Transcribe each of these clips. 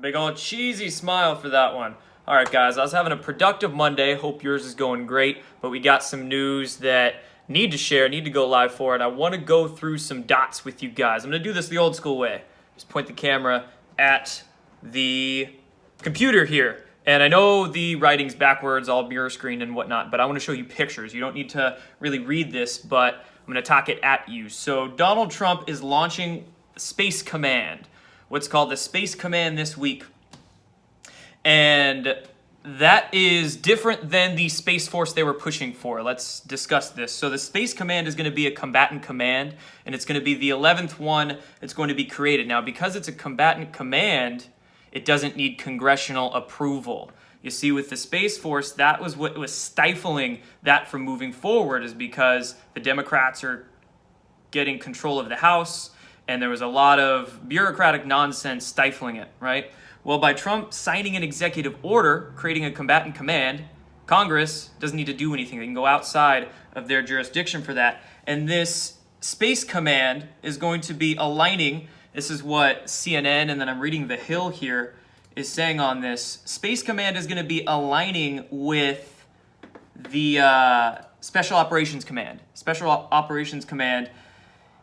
Big old cheesy smile for that one. All right, guys, I was having a productive Monday. Hope yours is going great, but we got some news that need to share, need to go live for it. I want to go through some dots with you guys. I'm going to do this the old school way. Just point the camera at the computer here. And I know the writing's backwards, all mirror screen and whatnot, but I want to show you pictures. You don't need to really read this, but I'm going to talk it at you. So Donald Trump is launching Space Command, what's called the Space Command this week. And that is different than the Space Force they were pushing for. Let's discuss this. So the Space Command is going to be a combatant command, and it's going to be the 11th one that's going to be created. Now, because it's a combatant command, it doesn't need congressional approval. You see, with the Space Force, that was what was stifling that from moving forward, is because the Democrats are getting control of the House, and there was a lot of bureaucratic nonsense stifling it, right? Well, by Trump signing an executive order, creating a combatant command, Congress doesn't need to do anything. They can go outside of their jurisdiction for that. And this Space Command is going to be aligning. This is what CNN, and then I'm reading The Hill here, is saying on this. Space Command is going to be aligning with the Special Operations Command. Special Operations Command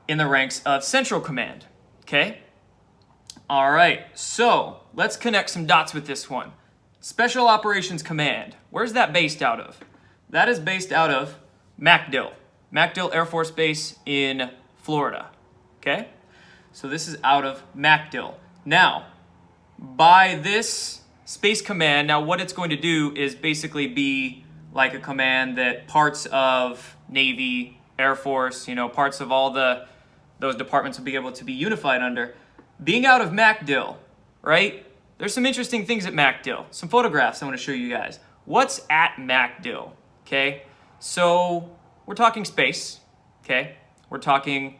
in the ranks of Central Command. Okay? All right, so let's connect some dots with this one. Special Operations Command. Where's that based out of? That is based out of MacDill. MacDill Air Force Base in Florida. Okay? So this is out of MacDill. Now, by this Space Command, now what it's going to do is basically be like a command that parts of Navy, Air Force, parts of all those departments will be able to be unified under. Being out of MacDill, right? There's some interesting things at MacDill. Some photographs I want to show you guys. What's at MacDill? Okay, so we're talking space. Okay, we're talking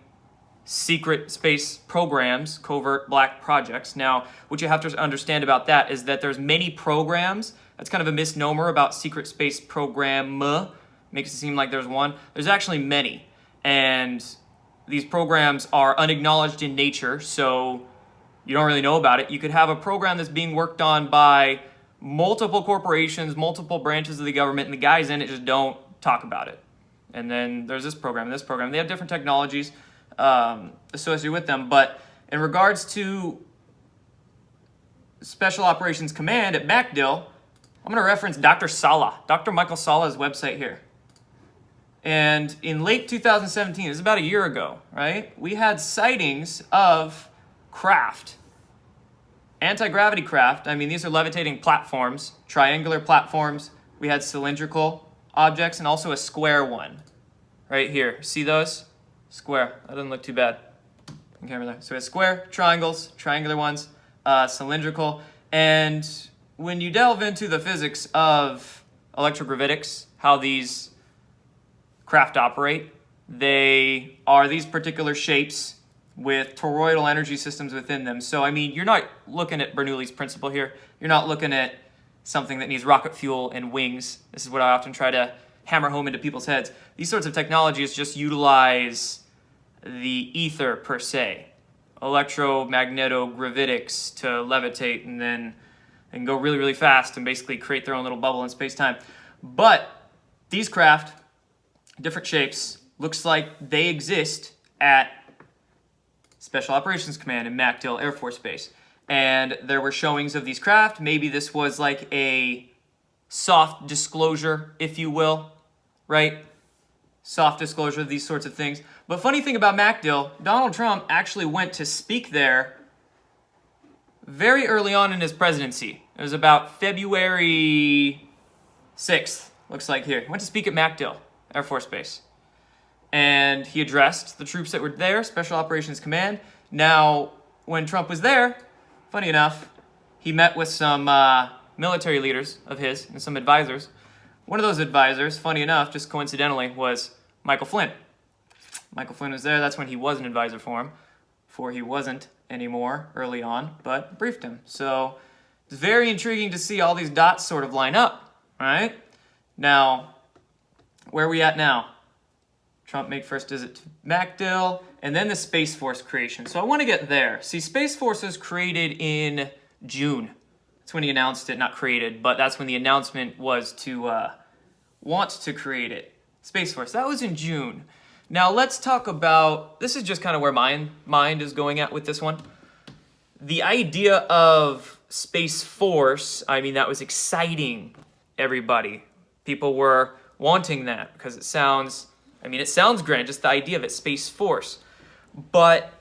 secret space programs, covert black projects. Now, what you have to understand about that is that there's many programs. That's kind of a misnomer about secret space program. Makes it seem like there's one. There's actually many, and these programs are unacknowledged in nature, so you don't really know about it. You could have a program that's being worked on by multiple corporations, multiple branches of the government, and the guys in it just don't talk about it. And then there's this program and this program. They have different technologies associated with them. But in regards to Special Operations Command at MacDill, I'm going to reference Dr. Sala, Dr. Michael Sala's website here. And in late 2017, this is about a year ago, right? We had sightings of craft, anti-gravity craft. I mean, these are levitating platforms, triangular platforms. We had cylindrical objects and also a square one right here. See those? Square. That doesn't look too bad on camera there. So we have square, triangles, triangular ones, cylindrical. And when you delve into the physics of electrogravitics, how these craft operate, they are these particular shapes with toroidal energy systems within them. So, I mean, you're not looking at Bernoulli's principle here. You're not looking at something that needs rocket fuel and wings. This is what I often try to hammer home into people's heads. These sorts of technologies just utilize the ether per se, electromagnetogravitics to levitate, and then they can go really, really fast and basically create their own little bubble in space-time. But these craft, different shapes, looks like they exist at Special Operations Command in MacDill Air Force Base. And there were showings of these craft. Maybe this was like a soft disclosure, if you will, right? Soft disclosure of these sorts of things. But funny thing about MacDill, Donald Trump actually went to speak there very early on in his presidency. It was about February 6th, looks like here. He went to speak at MacDill Air Force Base. And he addressed the troops that were there, Special Operations Command. Now, when Trump was there, funny enough, he met with some military leaders of his and some advisors. One of those advisors, funny enough, just coincidentally, was Michael Flynn. Michael Flynn was there. That's when he was an advisor for him, before he wasn't anymore early on, but briefed him. So it's very intriguing to see all these dots sort of line up, right? Now, where are we at now? Trump make first visit to MacDill, and then the Space Force creation. So I want to get there. See, Space Force was created in June. That's when he announced it, not created, but that's when the announcement was to want to create it. Space Force, that was in June. Now let's talk about, this is just kind of where my mind is going at with this one. The idea of Space Force, I mean, that was exciting everybody. People were wanting that because it sounds grand, just the idea of it, Space Force. But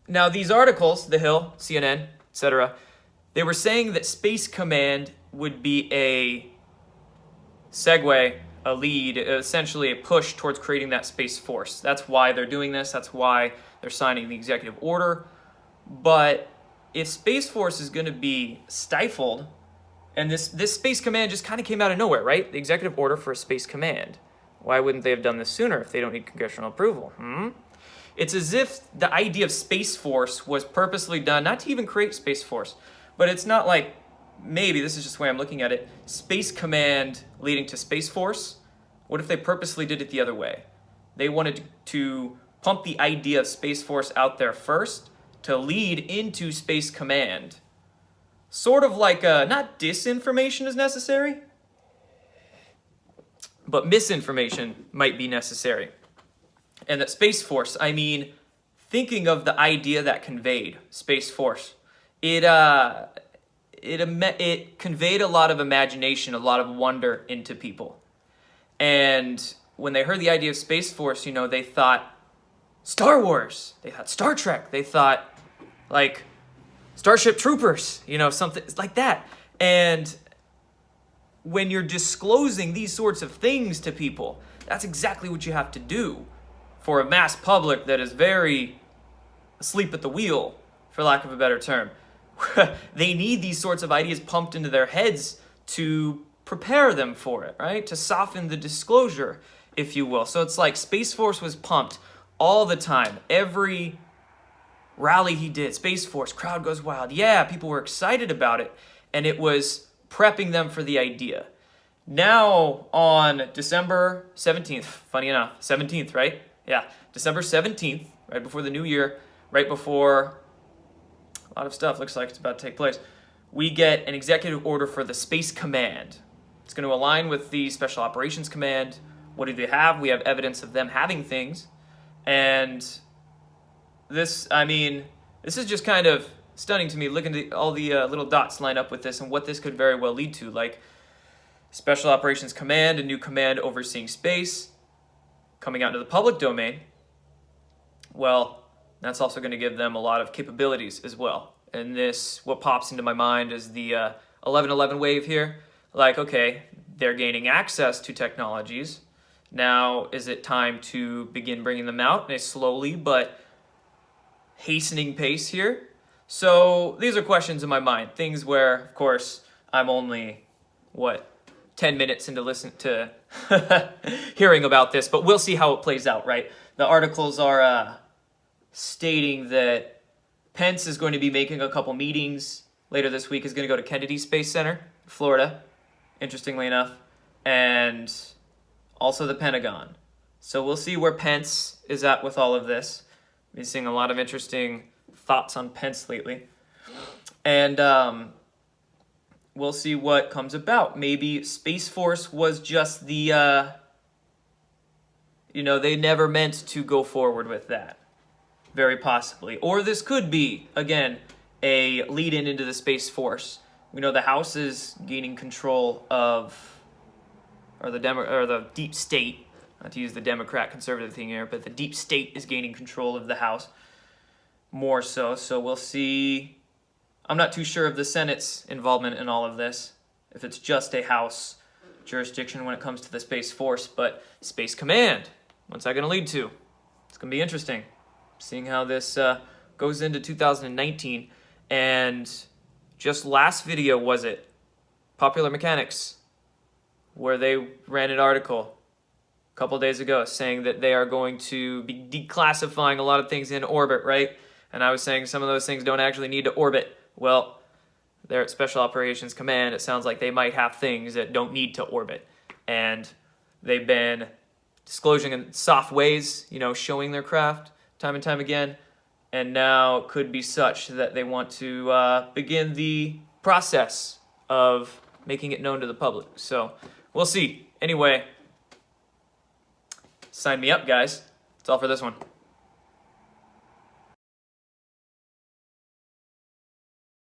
now these articles, The Hill, CNN, etc., they were saying that Space Command would be a segue, a lead, essentially a push towards creating that Space Force. That's why they're doing this. That's why they're signing the executive order. But if Space Force is going to be stifled, and this Space Command just kind of came out of nowhere, right? The executive order for a Space Command. Why wouldn't they have done this sooner if they don't need congressional approval? It's as if the idea of Space Force was purposely done, not to even create Space Force, but it's not like, maybe, this is just the way I'm looking at it, Space Command leading to Space Force. What if they purposely did it the other way? They wanted to pump the idea of Space Force out there first to lead into Space Command. Sort of like, not disinformation is necessary, but misinformation might be necessary. And that Space Force, I mean, thinking of the idea that conveyed Space Force, it conveyed a lot of imagination, a lot of wonder into people. And when they heard the idea of Space Force, you know, they thought Star Wars, they thought Star Trek, they thought like Starship Troopers, you know, something like that. And when you're disclosing these sorts of things to people, that's exactly what you have to do for a mass public that is very asleep at the wheel, for lack of a better term. They need these sorts of ideas pumped into their heads to prepare them for it, right? To soften the disclosure, if you will. So it's like Space Force was pumped all the time. Every rally he did, Space Force, crowd goes wild. Yeah, people were excited about it, and it was prepping them for the idea. Now, on December 17th, funny enough, 17th, right? Yeah, December 17th, right before the new year, right before a lot of stuff looks like it's about to take place, we get an executive order for the Space Command. It's going to align with the Special Operations Command. What do they have? We have evidence of them having things. And this, I mean, this is just kind of stunning to me, looking at all the little dots line up with this and what this could very well lead to. Like Special Operations Command, a new command overseeing space, coming out into the public domain. Well, that's also going to give them a lot of capabilities as well. And this, what pops into my mind is the 1111 wave here. Like, okay, they're gaining access to technologies. Now, is it time to begin bringing them out in a slowly but hastening pace here? So these are questions in my mind. Things where, of course, I'm only, 10 minutes into listen to hearing about this. But we'll see how it plays out, right? The articles are stating that Pence is going to be making a couple meetings later this week. Is going to go to Kennedy Space Center, Florida, interestingly enough, and also the Pentagon. So we'll see where Pence is at with all of this. I've been seeing a lot of interesting thoughts on Pence lately. And we'll see what comes about. Maybe Space Force was just the, they never meant to go forward with that. Very possibly. Or this could be, again, a lead-in into the Space Force. We know the House is gaining control of, or the deep state, not to use the Democrat conservative thing here, but the deep state is gaining control of the House more so. So we'll see. I'm not too sure of the Senate's involvement in all of this, if it's just a House jurisdiction when it comes to the Space Force, but Space Command, what's that going to lead to? It's going to be interesting, seeing how this goes into 2019. And just last video, was it Popular Mechanics, where they ran an article a couple days ago saying that they are going to be declassifying a lot of things in orbit, right? And I was saying some of those things don't actually need to orbit. Well, they're at Special Operations Command. It sounds like they might have things that don't need to orbit. And they've been disclosing in soft ways, showing their craft time and time again. and now could be such that they want to begin the process of making it known to the public. So we'll see. Anyway, sign me up, guys. That's all for this one.